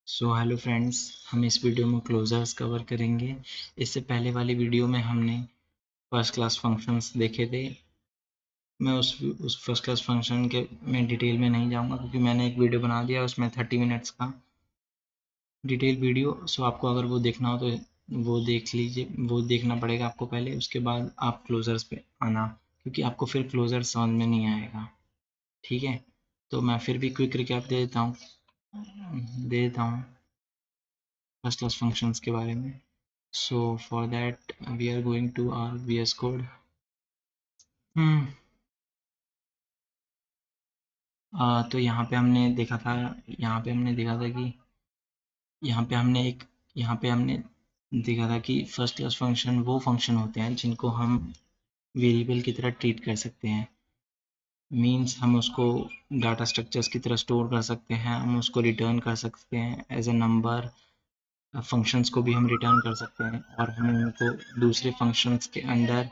So hello friends, हम इस video में क्लोजर्स कवर करेंगे। इससे पहले वाली वीडियो में हमने फर्स्ट क्लास फंक्शंस देखे थे। मैं उस फर्स्ट क्लास फंक्शन के में डिटेल में नहीं जाऊंगा क्योंकि मैंने एक वीडियो बना दिया उसमें 30 मिनट्स का डिटेल वीडियो। सो आपको अगर वो देखना हो तो वो देख लीजिए, वो देखना पड़ेगा आपको पहले, उसके बाद आप क्लोजर्स पे आना, क्योंकि आपको फिर क्लोजर समझ में नहीं आएगा। ठीक है, तो मैं फिर भी क्विक रिकैप दे देता हूँ फर्स्ट क्लास फंक्शंस के बारे में। So for that we are going to our VS Code. हम्म तो यहाँ पे हमने देखा था कि यहाँ पे हमने एक यहाँ पे हमने देखा था कि फर्स्ट क्लास फंक्शन वो फंक्शन होते हैं जिनको हम वेरिएबल की तरह ट्रीट कर सकते हैं। मीन्स हम उसको डाटा स्ट्रक्चर्स की तरह स्टोर कर सकते हैं, हम उसको रिटर्न कर सकते हैं एज ए नंबर। फंक्शंस को भी हम रिटर्न कर सकते हैं और हम उनको दूसरे फंक्शंस के अंदर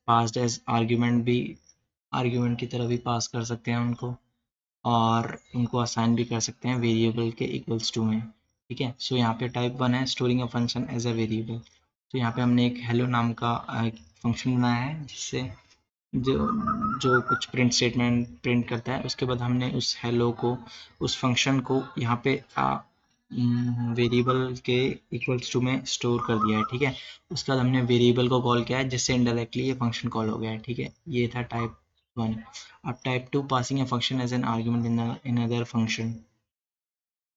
पास्ड एज आर्ग्यूमेंट की तरह भी पास कर सकते हैं उनको, और उनको असाइन भी कर सकते हैं वेरिएबल के इक्वल्स टू में। ठीक है, सो यहाँ पे टाइप वन है storing a function as a variable. तो यहाँ पे हमने एक हेलो नाम का एक फंक्शन बनाया है जिससे जो जो कुछ प्रिंट स्टेटमेंट प्रिंट करता है। उसके बाद हमने उस हेलो को, उस फंक्शन को यहाँ पे वेरिएबल के इक्वल्स टू में स्टोर कर दिया है। ठीक है, उसके बाद हमने वेरिएबल को कॉल किया है जिससे इनडायरेक्टली ये फंक्शन कॉल हो गया है। ठीक है, ये था टाइप वन। अब type two, passing a function as an argument in other function.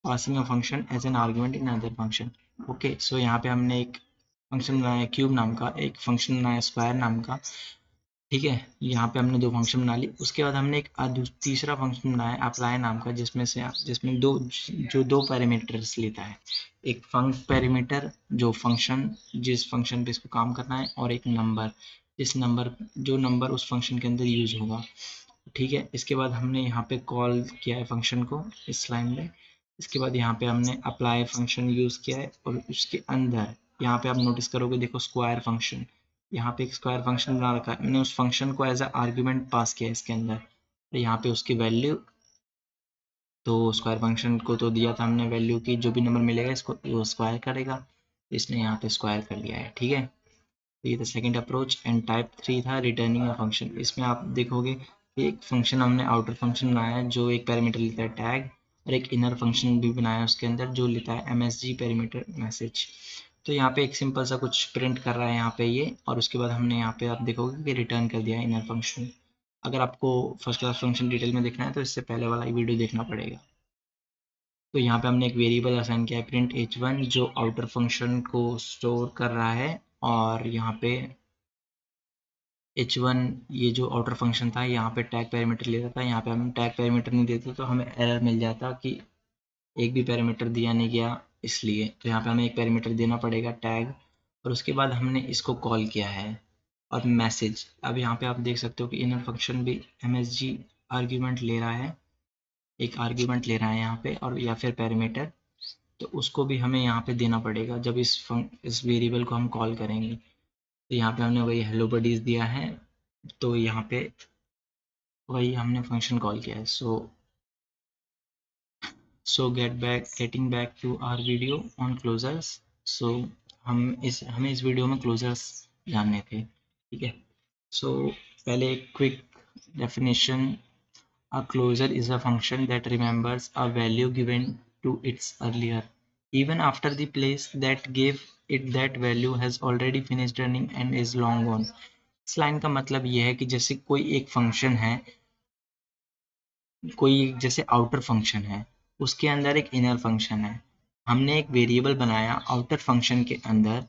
Passing a function as an argument in other function. Okay, so यहाँ पे हमने एक फंक्शन बनाया क्यूब नाम का, एक फंक्शन बनाया स्क्वायर नाम का। ठीक है, यहाँ पे हमने दो फंक्शन बना ली। उसके बाद हमने एक तीसरा फंक्शन बनाया अप्लाई नाम का, जिसमें दो पैरामीटर्स लेता है। एक फंक्शन पैरामीटर जो फंक्शन जिस फंक्शन पे इसको काम करना है, और एक नंबर जो नंबर उस फंक्शन के अंदर यूज होगा। ठीक है, इसके बाद हमने यहाँ पे कॉल किया है फंक्शन को इस लाइन में। इसके बाद यहाँ पे हमने अप्लाई फंक्शन यूज किया है, और उसके अंदर यहाँ पे आप नोटिस करोगे, देखो स्क्वायर फंक्शन, यहाँ पे एक स्क्वायर फंक्शन बना रखा है मैंने। उस फंक्शन को एज अ आर्ग्यूमेंट पास किया है इसके अंदर, तो यहाँ पे उसकी वैल्यू, तो स्क्वायर फंक्शन को तो दिया था हमने वैल्यू की, जो भी नंबर मिलेगा इसको वो स्क्वायर करेगा, तो इसने यहाँ पे स्क्वायर कर लिया है। ठीक है, तो ये था second approach. And type three था रिटर्निंग अ फंक्शन। इसमें आप देखोगे कि एक फंक्शन हमने आउटर फंक्शन बनाया है जो एक पैरामीटर लेता है टैग, और एक इनर फंक्शन भी बनाया है उसके अंदर जो लेता है msg पैरामीटर मैसेज। तो यहाँ पे एक सिंपल सा कुछ प्रिंट कर रहा है यहाँ पे ये, और उसके बाद हमने यहाँ पे आप देखोगे कि रिटर्न कर दिया है इनर फंक्शन। अगर आपको फर्स्ट क्लास फंक्शन डिटेल में देखना है तो इससे पहले वाला ही वीडियो देखना पड़ेगा। तो यहाँ पे हमने एक वेरिएबल असाइन किया है प्रिंट h1 जो आउटर फंक्शन को स्टोर कर रहा है, और यहाँ पे h1 ये जो आउटर फंक्शन था यहाँ पे टैग पैरामीटर लेता था। यहाँ पे हम टैग पैरामीटर नहीं देते तो हमें एरर मिल जाता कि एक भी पैरामीटर दिया नहीं गया, इसलिए तो यहाँ पे हमें एक पैरामीटर देना पड़ेगा टैग, और उसके बाद हमने इसको कॉल किया है। और मैसेज, अब यहाँ पे आप देख सकते हो कि इनर फंक्शन भी msg आर्ग्यूमेंट ले रहा है, एक आर्ग्यूमेंट ले रहा है यहाँ पे, और या फिर पैरामीटर, तो उसको भी हमें यहाँ पे देना पड़ेगा जब इस वेरिएबल को हम कॉल करेंगे। तो यहाँ पे हमने वही हेलो बडीज दिया है, तो यहाँ पे वही हमने फंक्शन कॉल किया है। So getting back to our video on closures. So हमें इस वीडियो में क्लोजर्स जानने थे। ठीक है, सो पहले एक quick definition. A closure is a function that remembers a value given to its earlier, even after the place that gave it that value has already finished running and is long gone. इस line का मतलब यह है कि जैसे कोई एक function है, कोई जैसे आउटर फंक्शन है, उसके अंदर एक इनर फंक्शन है। हमने एक वेरिएबल बनाया आउटर फंक्शन के अंदर,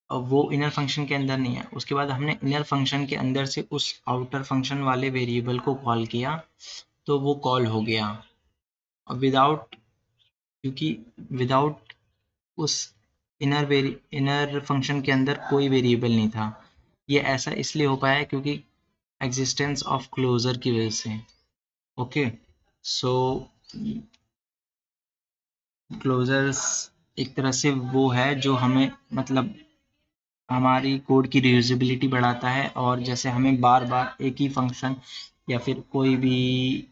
और वो इनर फंक्शन के अंदर नहीं है। उसके बाद हमने इनर फंक्शन के अंदर से उस आउटर फंक्शन वाले वेरिएबल को कॉल किया, तो वो कॉल हो गया। और क्योंकि विदाउट उस इनर फंक्शन के अंदर कोई वेरिएबल नहीं था। ये ऐसा इसलिए हो पाया क्योंकि एग्जिस्टेंस ऑफ क्लोजर की वजह से। ओके, सो क्लोजर्स एक तरह से वो है जो हमें मतलब हमारी कोड की रियूजेबिलिटी बढ़ाता है, और जैसे हमें बार बार एक ही फंक्शन या फिर कोई भी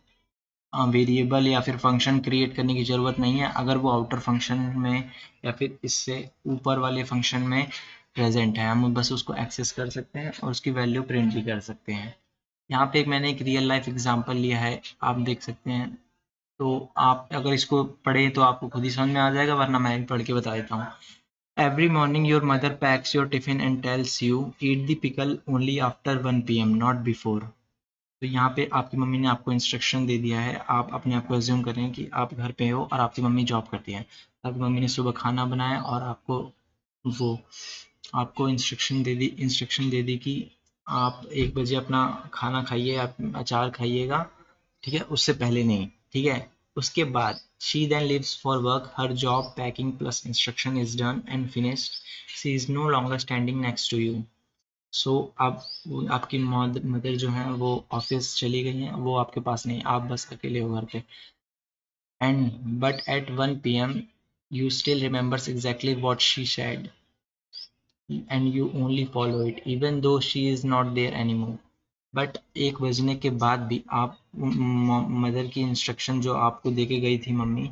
वेरिएबल या फिर फंक्शन क्रिएट करने की ज़रूरत नहीं है अगर वो आउटर फंक्शन में या फिर इससे ऊपर वाले फंक्शन में प्रेजेंट है। हम बस उसको एक्सेस कर सकते हैं और उसकी वैल्यू प्रिंट भी कर सकते हैं। यहाँ पे मैंने एक रियल लाइफ एग्जांपल लिया है, आप देख सकते हैं। तो आप अगर इसको पढ़े तो आपको खुद ही समझ में आ जाएगा, वरना मैं भी पढ़ के बता देता हूँ। Every morning your mother PACS your tiffin and tells you eat the pickle only after 1 PM not before. तो यहाँ पे आपकी मम्मी ने आपको इंस्ट्रक्शन दे दिया है, आप अपने आप को एज्यूम करें कि आप घर पे हो और आपकी मम्मी जॉब करती है। आपकी मम्मी ने सुबह खाना बनाया और वो आपको इंस्ट्रक्शन दे दी कि आप 1 बजे अपना खाना खाइए, आप अचार खाइएगा, ठीक है, उससे पहले नहीं, ठीक है। उसके बाद she then leaves for work, her job packing plus instruction is done and finished, she is no longer standing next to you. So आप आपकी मदर जो है वो ऑफिस चली गई हैं, वो आपके पास नहीं, आप बस अकेले हो घर पे। And but at 1 PM you still remembers exactly what she said and you only follow it even though she is not there anymore। But 1 बजने के बाद भी आप मदर की इंस्ट्रक्शन जो आपको दे के गई थी मम्मी,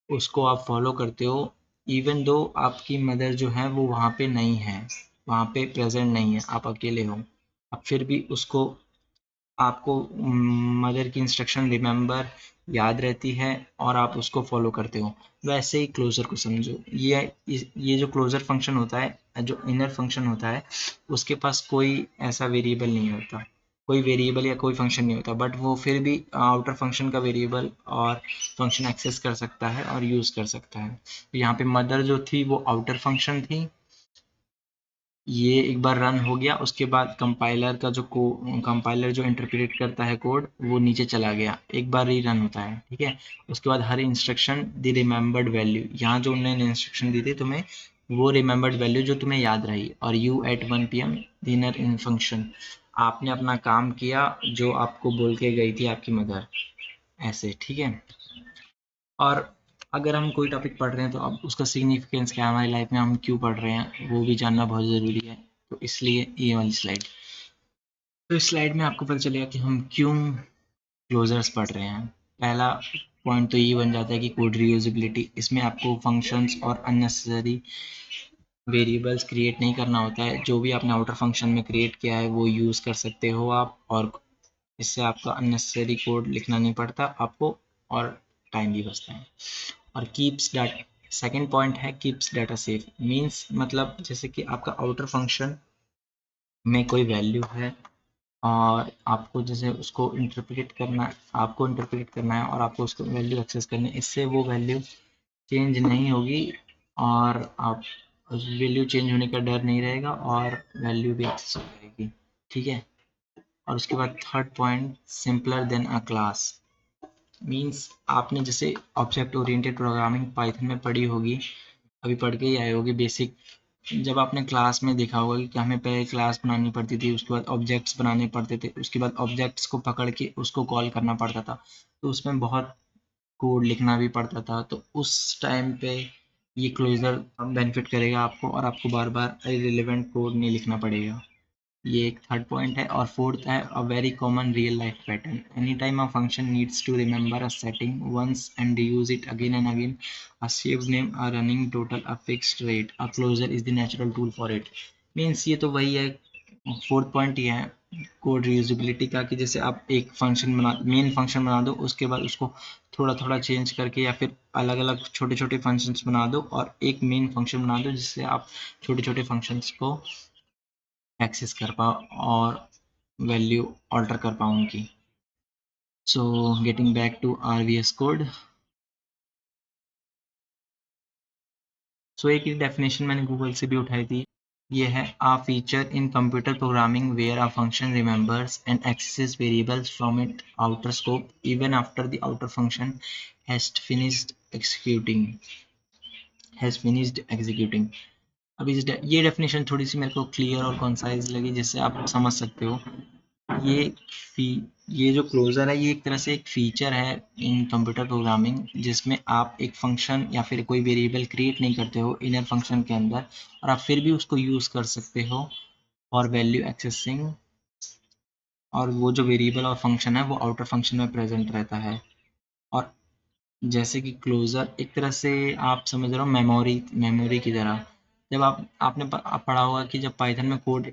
उसको आप फॉलो करते हो इवन दो आपकी मदर जो है वो वहाँ पे नहीं है, वहाँ पे प्रेजेंट नहीं है, आप अकेले हो। आप फिर भी उसको आपको मदर की इंस्ट्रक्शन रिमेंबर याद रहती है और आप उसको फॉलो करते हो। वैसे ही क्लोजर को समझो, ये जो क्लोजर फंक्शन होता है, जो इनर फंक्शन होता है, उसके पास कोई ऐसा वेरिएबल नहीं होता, कोई वेरिएबल या कोई फंक्शन नहीं होता, बट वो फिर भी आउटर फंक्शन का वेरिएबल और फंक्शन एक्सेस कर सकता है और यूज़ कर सकता है। तो यहाँ पे मदर जो थी वो आउटर फंक्शन थी, ये एक बार रन हो गया, उसके बाद कंपाइलर जो इंटरप्रेट करता है कोड, वो नीचे चला गया, एक बार ही रन होता है, ठीक है। उसके बाद हर इंस्ट्रक्शन द रिमेंबर्ड वैल्यू, यहाँ जो उन्होंने इंस्ट्रक्शन दी थी तुम्हें, वो रिमेंबर्ड वैल्यू जो तुम्हें याद रही, और you at 1 PM dinner in function, आपने अपना काम किया जो आपको बोल के गई थी आपकी मदर, ऐसे, ठीक है। और अगर हम कोई टॉपिक पढ़ रहे हैं तो अब उसका सिग्निफिकेंस क्या है हमारी लाइफ में, हम क्यों पढ़ रहे हैं, वो भी जानना बहुत ज़रूरी है। तो इसलिए ये वाली स्लाइड, तो इस स्लाइड में आपको पता चलेगा कि हम क्यों क्लोजर्स पढ़ रहे हैं। पहला पॉइंट तो ये बन जाता है कि कोड रीयूजेबिलिटी, इसमें आपको फंक्शंस और अननेसेसरी वेरिएबल्स क्रिएट नहीं करना होता है, जो भी आपने आउटर फंक्शन में क्रिएट किया है वो यूज़ कर सकते हो आप, और इससे आपका अननेसेसरी कोड लिखना नहीं पड़ता आपको, और टाइम भी बचता है। और कीप्स डाटा, सेकेंड पॉइंट है कीप्स डाटा सेफ, मीन्स मतलब जैसे कि आपका आउटर फंक्शन में कोई वैल्यू है और आपको जैसे उसको इंटरप्रेट करना है और आपको उसको वैल्यू एक्सेस करनी है, इससे वो वैल्यू चेंज नहीं होगी और आप उस वैल्यू चेंज होने का डर नहीं रहेगा और वैल्यू भी एक्सेस हो जाएगी, ठीक है। और उसके बाद third point, simpler than a class, means आपने जैसे ऑब्जेक्ट ओरिएंटेड प्रोग्रामिंग पाइथन में पढ़ी होगी, अभी पढ़ के ही आए होगे बेसिक। जब आपने क्लास में देखा होगा कि हमें पहले क्लास बनानी पड़ती थी, उसके बाद ऑब्जेक्ट्स बनाने पड़ते थे, उसके बाद ऑब्जेक्ट्स को पकड़ के उसको कॉल करना पड़ता था, तो उसमें बहुत कोड लिखना भी पड़ता था। तो उस टाइम पे ये क्लोजर बेनिफिट करेगा आपको और आपको बार बार इररिलेवेंट कोड नहीं लिखना पड़ेगा। ये एक थर्ड पॉइंट है। और फोर्थ है a very common real life pattern, any time a function needs to remember a setting once and use it again and again, a saved name, a running total, a fixed rate, a closure is the natural tool for it. Means ये तो वही है, fourth point ये है code reusability का, कि जैसे आप एक फंक्शन मेन फंक्शन बना दो, उसके बाद उसको थोड़ा थोड़ा चेंज करके या फिर अलग अलग छोटे छोटे फंक्शंस बना दो और एक मेन फंक्शन बना दो, जिससे आप छोटे छोटे फंक्शंस को एक्सेस कर पाओ और वैल्यू ऑल्टर कर पाओ उनकी। So getting back to RVS code, so एक ही डेफिनेशन मैंने गूगल से भी उठाई थी, ये है a feature in computer programming where a function remembers and access variables from it outer scope even after the outer function has finished executing. अब ये डेफिनेशन थोड़ी सी मेरे को क्लियर और कॉन्साइज लगी, जिससे आप समझ सकते हो। ये फी ये जो क्लोजर है ये एक तरह से एक फीचर है इन कंप्यूटर प्रोग्रामिंग, जिसमें आप एक फंक्शन या फिर कोई वेरिएबल क्रिएट नहीं करते हो इनर फंक्शन के अंदर, और आप फिर भी उसको यूज़ कर सकते हो और वैल्यू एक्सेसिंग, और वो जो वेरिएबल और फंक्शन है वो आउटर फंक्शन में प्रेजेंट रहता है। जैसे कि क्लोजर एक तरह से आप समझ रहे हो मेमोरी की तरह। जब आपने पढ़ा होगा कि जब पाइथन में कोड,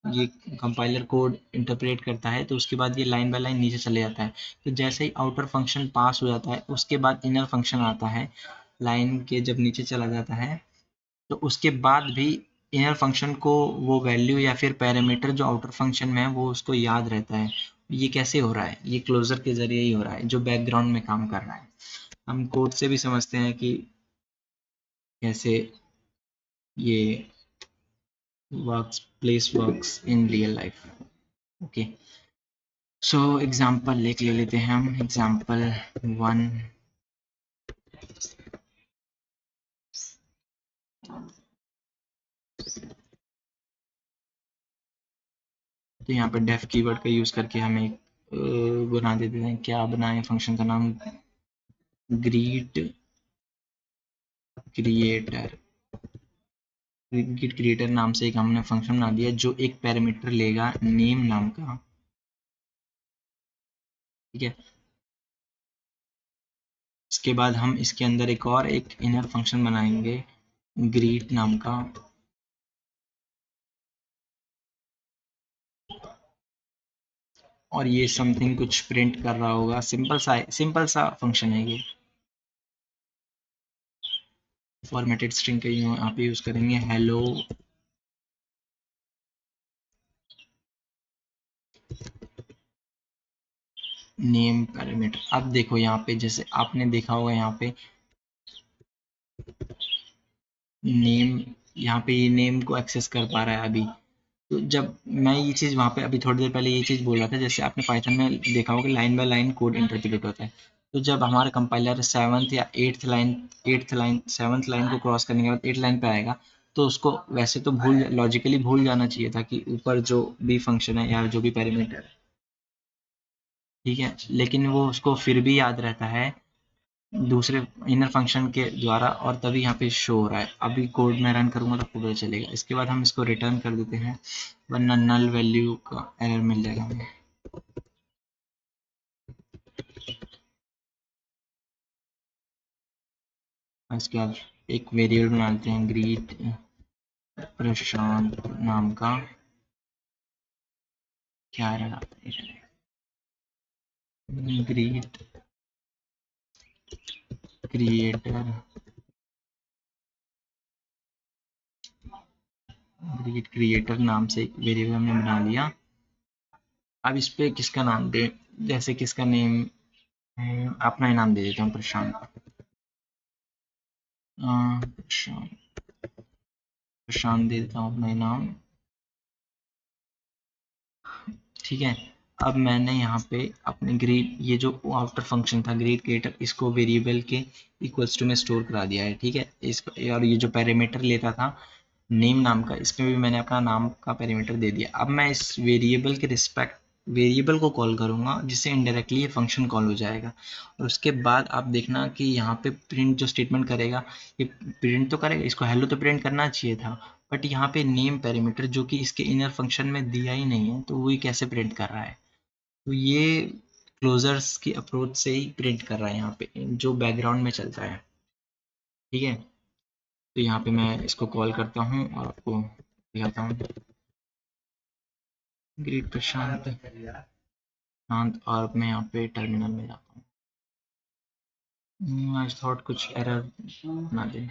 ये कंपाइलर कोड इंटरप्रेट करता है तो उसके बाद ये लाइन बाय लाइन नीचे चले जाता है। तो जैसे ही आउटर फंक्शन पास हो जाता है उसके बाद इनर फंक्शन आता है, लाइन के जब नीचे चला जाता है तो उसके बाद भी इनर फंक्शन को वो वैल्यू या फिर पैरामीटर जो आउटर फंक्शन में है वो उसको याद रहता है। ये कैसे हो रहा है? ये क्लोजर के जरिए ही हो रहा है जो बैकग्राउंड में काम कर रहा है। हम कोड से भी समझते हैं कि कैसे ये works in real life. Okay, so example ले लेते हैं हम। एग्जांपल 1, तो यहाँ पे डेफ कीवर्ड का यूज करके हम एक बना देते हैं। क्या बनाए? फंक्शन का नाम ग्रीट क्रिएटर। ग्रीट क्रिएटर नाम से एक हमने फंक्शन बना दिया जो एक पैरामीटर लेगा नेम नाम का। ठीक है, इसके बाद हम इसके अंदर एक इनर फंक्शन बनाएंगे ग्रीट नाम का। और ये समथिंग कुछ प्रिंट कर रहा होगा। सिंपल सा फंक्शन है ये। फॉर्मेटेड स्ट्रिंग का यहाँ पे यूज करेंगे हेलो नेम पैरामीटर। अब देखो यहाँ पे, जैसे आपने देखा होगा यहाँ पे नेम, यहाँ पे ये नेम को एक्सेस कर पा रहा है अभी। तो जब मैं ये चीज़ वहाँ पे अभी थोड़ी देर पहले ये चीज़ बोल रहा था, जैसे आपने पाइथन में देखा होगा line by line code interpret होता है। तो जब हमारा कंपाइलर सेवन्थ या एट्थ लाइन सेवन्थ लाइन को क्रॉस करने के बाद एट्थ लाइन पे आएगा, तो उसको वैसे तो लॉजिकली भूल जाना चाहिए था कि ऊपर जो भी फंक्शन है या जो भी पैरामीटर है, ठीक है, लेकिन वो उसको फिर भी याद रहता है दूसरे इनर फंक्शन के द्वारा, और तभी यहाँ पे शो हो रहा है। अभी कोड में रन करूँगा तो पता चलेगा। इसके बाद हम इसको रिटर्न कर देते हैं, वरना नल वैल्यू का एरर मिल जाएगा हमें। इसके बाद एक वेरिएबल बना लेते हैं ग्रीट प्रशांत नाम का। क्या रहेगा? ग्रीट क्रिएटर, ग्रीट क्रिएटर नाम से एक वेरिएबल हमने बना लिया। अब इस पे किसका नाम दे? जैसे किसका नेम, अपना ही नाम दे देता हूँ, प्रशांत। प्रशांत प्रशांत दे देता हूँ अपना ही नाम। ठीक है, अब मैंने यहाँ पे अपने ग्रीट, ये जो आफ्टर फंक्शन था ग्रीट क्रिएटर, इसको वेरिएबल के इक्वल्स टू में स्टोर करा दिया है। ठीक है, इसको, और ये जो पैरामीटर लेता था नेम नाम का, इसमें भी मैंने अपना नाम का पैरामीटर दे दिया। अब मैं इस वेरिएबल के रिस्पेक्ट वेरिएबल को कॉल करूंगा, जिससे इनडायरेक्टली ये फंक्शन कॉल हो जाएगा। और उसके बाद आप देखना कि यहाँ पे प्रिंट जो स्टेटमेंट करेगा, ये प्रिंट तो करेगा, इसको हेलो तो प्रिंट करना चाहिए था, बट यहाँ पे नेम पैरामीटर जो कि इसके इनर फंक्शन में दिया ही नहीं है, तो वो कैसे प्रिंट कर रहा है? तो ये क्लोजर्स की अप्रोच से ही प्रिंट कर रहा है यहाँ पे, जो बैकग्राउंड में चलता है। ठीक है, तो यहाँ पे मैं इसको कॉल करता हूँ और आपको दिखाता हूँ। ग्रीट प्रशांत शांत, और मैं यहाँ पे टर्मिनल में जाता हूँ। आई थॉट कुछ एरर ना दे।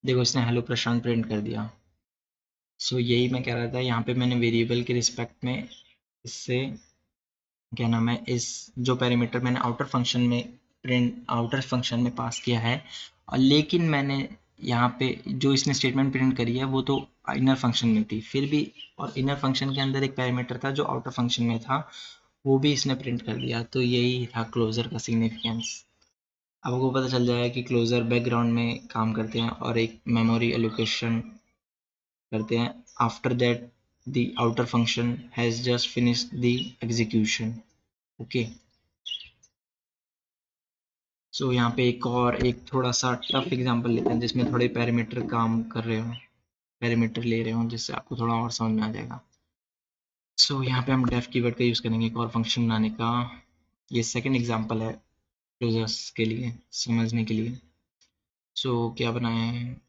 देखो, इसने हेलो प्रशांत प्रिंट कर दिया। सो यही मैं कह रहा था, यहाँ पे मैंने वेरिएबल के रिस्पेक्ट में इससे क्या नाम है, इस जो पैरामीटर मैंने आउटर फंक्शन में पास किया है, और लेकिन मैंने यहाँ पे जो इसने स्टेटमेंट प्रिंट करी है वो तो इनर फंक्शन में थी फिर भी, और इनर फंक्शन के अंदर एक पैरामीटर था जो आउटर फंक्शन में था, वो भी इसने प्रिंट कर दिया। तो यही था क्लोजर का सिग्निफिकेंस। आपको पता चल जाएगा कि क्लोजर बैकग्राउंड में काम करते हैं और एक मेमोरी एलोकेशन करते हैं। After that the outer function has just finished the execution. Okay. So यहाँ पे एक थोड़ा सा टफ एग्जांपल लेते हैं जिसमें थोड़े पैरामीटर काम कर रहे हो, पैरामीटर ले रहे हो, जिससे आपको थोड़ा और समझ में आ जाएगा। सो यहाँ पे हम डेफ कीवर्ड का यूज़ करेंगे एक और फंक्शन बनाने का। ये सेकंड एग्जांपल है क्लोजर्स के लिए समझने के लिए। सो क्या बनाए हैं,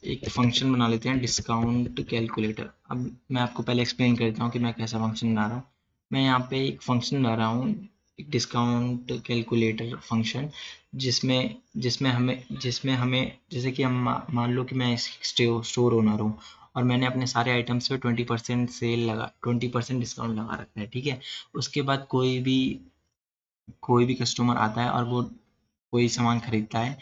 एक फंक्शन बना लेते हैं डिस्काउंट कैलकुलेटर। अब मैं आपको पहले एक्सप्लेन कर देता हूँ कि मैं कैसा फंक्शन बना रहा हूँ। मैं यहाँ पे एक फंक्शन बना रहा हूँ, एक डिस्काउंट कैलकुलेटर फंक्शन, जिसमें हमें जैसे कि हम मान लो कि मैं स्टोर ओनर हूँ और मैंने अपने सारे आइटम्स पे 20% सेल लगा, 20% डिस्काउंट लगा रखा है, ठीक है। उसके बाद कोई भी कस्टमर आता है और वो कोई सामान खरीदता है,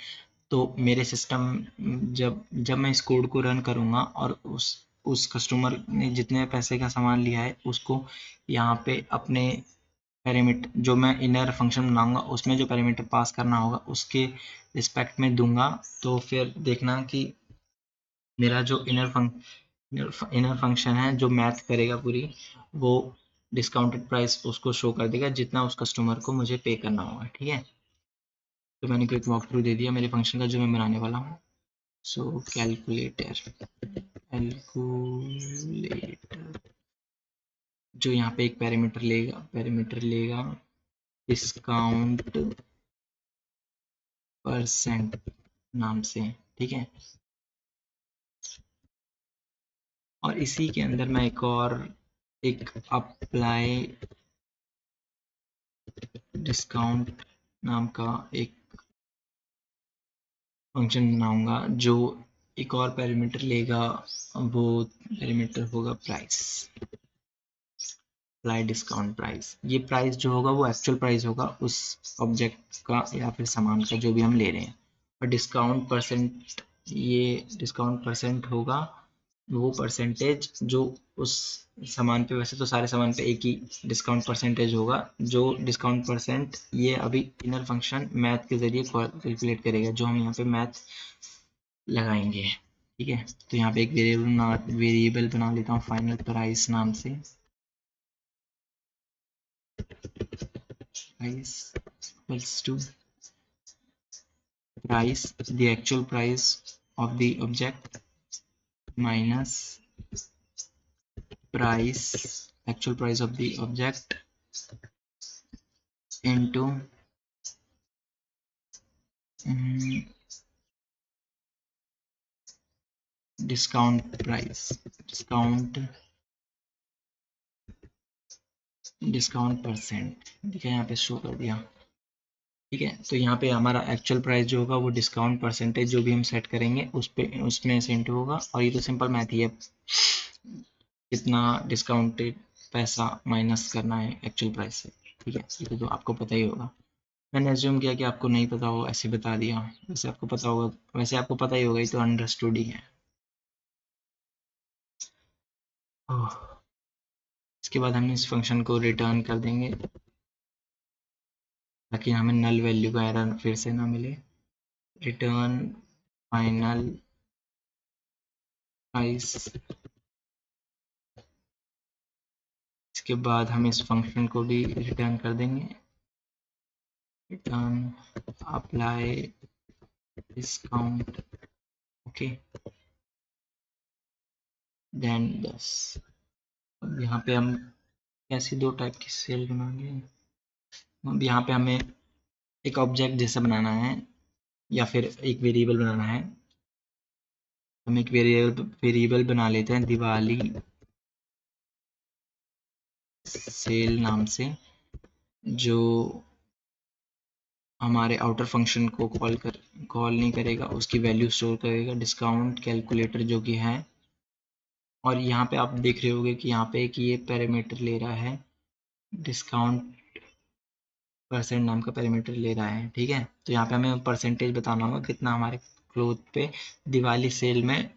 तो मेरे सिस्टम, जब मैं इस कोड को रन करूँगा और उस कस्टमर ने जितने पैसे का सामान लिया है उसको यहाँ पे अपने पैरामीटर, जो मैं इनर फंक्शन बनाऊंगा उसमें जो पैरामीटर पास करना होगा उसके रिस्पेक्ट में दूंगा। तो फिर देखना कि मेरा जो इनर फंक्शन है जो मैथ करेगा पूरी, वो डिस्काउंटेड प्राइस उसको शो कर देगा जितना उस कस्टमर को मुझे पे करना होगा, ठीक है। तो मैंने क्विक वॉक थ्रू दे दिया मेरे फंक्शन का जो मैं बनाने वाला हूँ। सो कैलकुलेटर जो यहाँ पे एक पैरामीटर लेगा डिस्काउंट परसेंट नाम से, ठीक है। और इसी के अंदर मैं एक अप्लाई डिस्काउंट नाम का एक फंक्शन बनाऊंगा जो एक और पैरामीटर लेगा। वो पैरामीटर होगा प्राइस, अप्लाई डिस्काउंट प्राइस। ये प्राइस जो होगा वो एक्चुअल प्राइस होगा उस ऑब्जेक्ट का या फिर सामान का जो भी हम ले रहे हैं। और डिस्काउंट परसेंट, ये डिस्काउंट परसेंट होगा वो परसेंटेज जो उस सामान पे, वैसे तो सारे सामान पे एक ही डिस्काउंट परसेंटेज होगा, जो डिस्काउंट परसेंट ये अभी इनर फंक्शन मैथ के जरिए कैलकुलेट करेगा, जो हम यहाँ पे मैथ लगाएंगे, ठीक है। तो यहाँ पे एक वेरिएबल बना लेता हूँ फाइनल प्राइस नाम से। Price equals to price, the actual price of the object minus actual price of the object into discount price, discount percent, ठीक है, यहाँ पे शो कर दिया, ठीक है। तो यहाँ पे हमारा एक्चुअल प्राइस जो होगा वो डिस्काउंट परसेंटेज जो भी हम सेट करेंगे उसमें से इंटू होगा। और ये तो सिंपल मैथ ही है, कितना डिस्काउंटेड पैसा माइनस करना है एक्चुअल प्राइस से, ठीक है। ये तो आपको पता ही होगा। मैंने एज्यूम किया कि आपको नहीं पता होगा, ऐसे बता दिया। वैसे आपको पता होगा, वैसे आपको पता ही होगा, ये तो अंडरस्टूड ही है। ओह, इसके बाद हम इस फंक्शन को रिटर्न कर देंगे ताकि हमें नल वैल्यू का एरर फिर से ना मिले। Return final price. इसके बाद हम इस फंक्शन को भी रिटर्न कर देंगे, return apply discount, okay then 10। अब यहाँ पे हम कैसी दो टाइप की सेल बनाएंगे। अब यहाँ पे हमें एक ऑब्जेक्ट जैसा बनाना है या फिर एक वेरिएबल बनाना है। हम एक वेरिएबल बना लेते हैं दिवाली सेल नाम से, जो हमारे आउटर फंक्शन को कॉल नहीं करेगा, उसकी वैल्यू स्टोर करेगा डिस्काउंट कैलकुलेटर जो कि है। और यहाँ पे आप देख रहे होंगे कि यहाँ पे एक ये पैरामीटर ले रहा है, डिस्काउंट परसेंट नाम का पैरामीटर ले रहा है, ठीक है। तो यहाँ पे हमें परसेंटेज बताना होगा कितना हमारे क्लोथ पे दिवाली सेल में,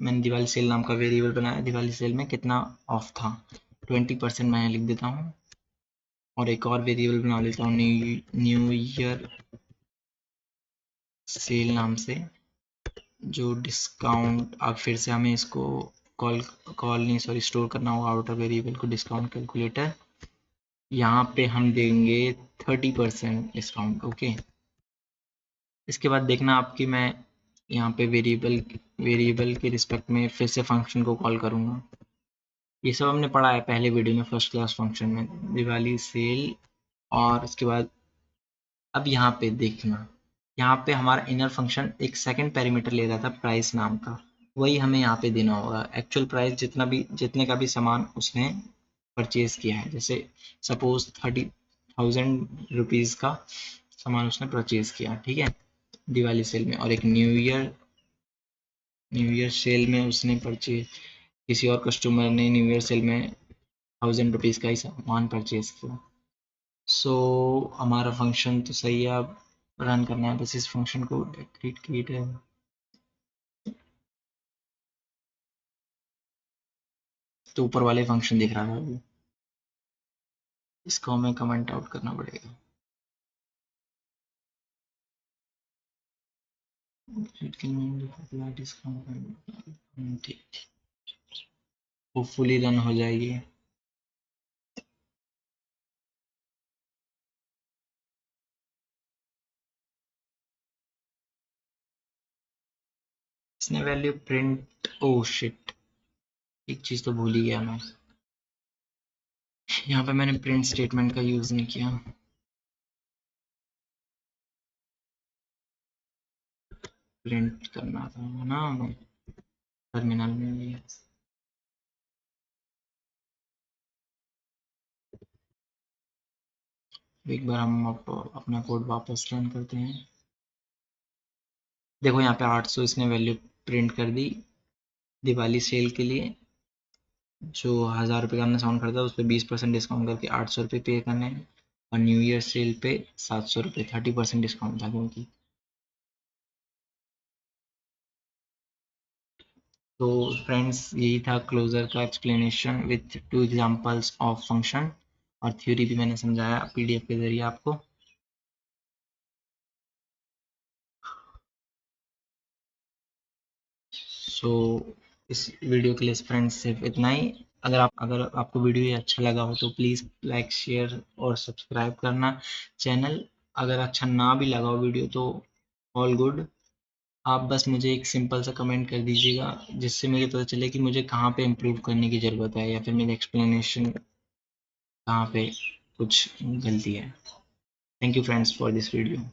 मैंने दिवाली सेल नाम का वेरिएबल बनाया, दिवाली सेल में कितना ऑफ था, 20% मैं लिख देता हूँ। और एक और वेरिएबल बना लेता हूँ न्यू ईयर सेल नाम से, जो डिस्काउंट, अब फिर से हमें इसको कॉल कॉल नहीं सॉरी स्टोर करना होगा आउटर वेरिएबल को, डिस्काउंट कैलकुलेटर। यहाँ पे हम देंगे 30% डिस्काउंट। ओके, इसके बाद देखना आपकी, मैं यहाँ पे वेरिएबल के रिस्पेक्ट में फिर से फंक्शन को कॉल करूँगा। ये सब हमने पढ़ा है पहले वीडियो में फर्स्ट क्लास फंक्शन में, दिवाली सेल। और उसके बाद अब यहाँ पे देखना, यहाँ पे हमारा इनर फंक्शन एक सेकंड पैरामीटर ले रहा था प्राइस नाम का, वही हमें यहाँ पे देना होगा। एक्चुअल प्राइस जितने का भी सामान उसने परचेज किया है, जैसे सपोज 30,000 रुपीज़ का सामान उसने परचेज किया, ठीक है, दिवाली सेल में। और एक न्यू ईयर सेल में उसने परचेज, किसी और कस्टमर ने न्यू ईयर सेल में 1000 रुपीज़ का ही सामान परचेज किया। सो हमारा फंक्शन तो सही है, अब रन करना है बस इस फंक्शन को। क्रिएट है, तो ऊपर वाले फंक्शन दिख रहा है अभी, इसको हमें कमेंट आउट करना पड़ेगा। ठीक, होपफुली रन हो जाएगी। इसने वैल्यू प्रिंट, ओ शिट, एक चीज तो भूल ही गया मैं, यहाँ पे मैंने प्रिंट स्टेटमेंट का यूज नहीं किया। प्रिंट करना था ना टर्मिनल में भी। एक बार हम अपना कोड वापस रन करते हैं। देखो यहाँ पे 800 इसने वैल्यू प्रिंट कर दी दिवाली सेल के लिए। जो 1000 रुपये का हमने सामान खरीदा उस पर 20% डिस्काउंट करके 800 रुपये पे करने हैं, और न्यू ईयर सेल पे 700 रुपये, 30% डिस्काउंट था क्योंकि। तो फ्रेंड्स यही था क्लोजर का explanation with 2 examples of function, और थ्योरी भी मैंने समझाया पीडीएफ के जरिए आपको। सो इस वीडियो के लिए फ्रेंड्स सिर्फ इतना ही। अगर आपको वीडियो ये अच्छा लगा हो तो प्लीज़ लाइक शेयर और सब्सक्राइब करना चैनल। अगर अच्छा ना भी लगा हो वीडियो तो ऑल गुड, आप बस मुझे एक सिंपल सा कमेंट कर दीजिएगा, जिससे मुझे पता चले कि मुझे कहाँ पे इम्प्रूव करने की ज़रूरत है, या फिर मेरी एक्सप्लेनेशन कहाँ पे कुछ गलती है। Thank you friends for this video.